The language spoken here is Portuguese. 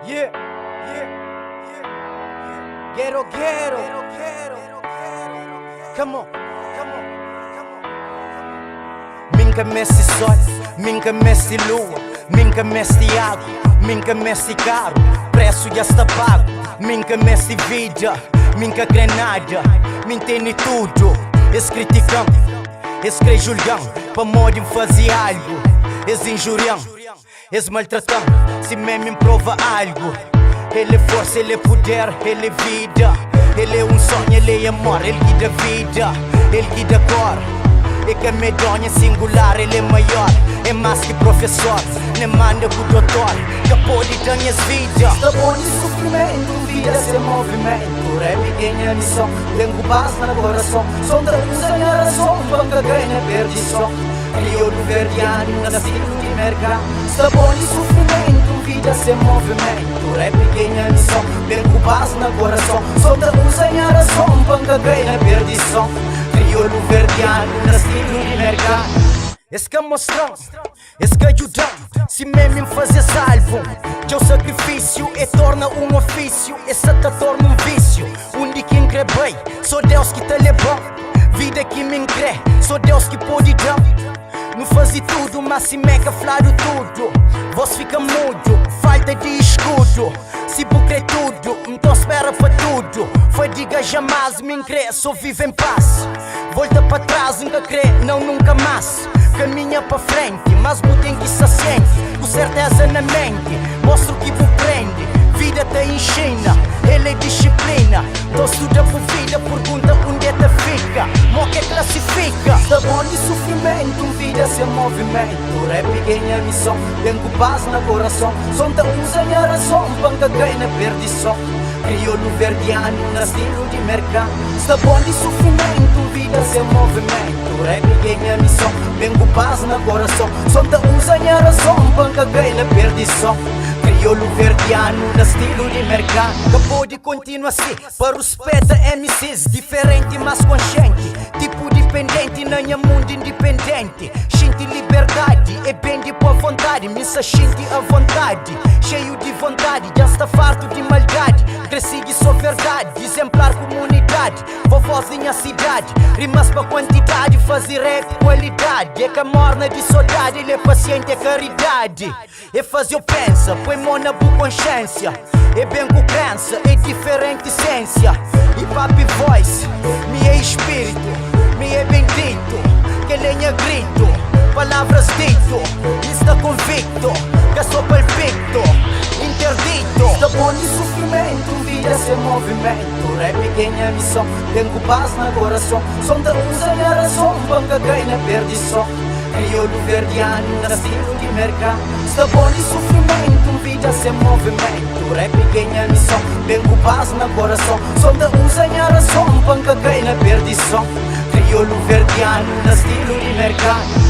Yeah, yeah, yeah. Ghetto. Come on. Minka messi sol, minka messi lua, minka messi água, minka messi caro, preço já está pago. Minka messi vida, minka granada, mintene tudo. Eles criticam, eles creem julgam, para morrer fazer algo. Eles injuriam, eles maltratam, se mesmo prova algo. Ele é força, ele é poder, ele é vida. Ele é sonho, ele é amor, ele que dá vida, ele que dá cor. É que a medonha singular, ele é maior. É mais que professor, nem manda com o doutor, que pode dar minhas vidas. Está bom de sofrimento, vida sem movimento. Rap ganha missão, tenho paz no coração. Som da luz a minha razão, banca ganha perdição. Crioulo verdiano, nascido de mercado. Está bom de sofrimento, vida sem movimento. Rap ganha missão, tenho paz no coração. Som da luz a minha razão, banca ganha perdição. Crioulo verdiano, nascido de mercado. Esse que mostrão, esse que ajudam, se mesmo fazer salvo. Teu sacrifício é torna um ofício, essa te torna um vício. Onde quem crê bem, só Deus que te levou. Vida que me crê, só Deus que pode dar. Não fazer tudo, mas se mega flaro tudo. Você fica mudo, falta de escudo. Se crê tudo, então espera para tudo. Foi diga jamais, me crê, só vive em paz. Volta para trás, nunca crê, não nunca mais. Caminha para frente, mas tem que se sente. Com certeza na mente, mostra o que vos prende. Vida te ensina, ele é disciplina. Tô estuda por vida, pergunta onde é que fica. Mo que classifica. Está bom de sofrimento, vida sem movimento. Rap ganha missão, tenho paz no coração. Som da usa minha razão, banca ganha perdição. Crioulo verdiano, nascido de mercado. Está bom de sofrimento, vida sem movimento. Rap ganha missão, tenho paz no coração. Som da usa minha razão, banca ganha perdição. Crioulo verdiano, nascido de mercado. Acabou de continuar assim, para os peta MCs. Diferente, mas consciente. Tipo dependente, não é mundo independente. Sente liberdade, é bem de boa vontade. Me se sente à vontade, cheio de vontade. Já está farto de maldade. Cresci de só verdade, exemplar comunidade. Vovozinha cidade, rimas para quantidade. Fazer rap qualidade. É que a morna de saudade, ele é paciente, é caridade. É fazer o pensa, põe mão na boa consciência. É bem com crença, é diferente essência. Hip hop voice, me é espírito, me é bendito. Que lenha grito, palavras dito. Me está convicto, que sou palpito, interdito. Está bom de sofrimento, vida sem movimento. Rap ganha missão, tenho paz no coração. Som da usa minha razão, banca ganha perdição. Crioulo verdiano, nascido de mercado. Está bom de sofrimento, vida sem movimento. Rap ganha missão, tenho paz no coração. Som da usa minha razão, banca ganha perdição. Crioulo verdiano, nascido de mercado.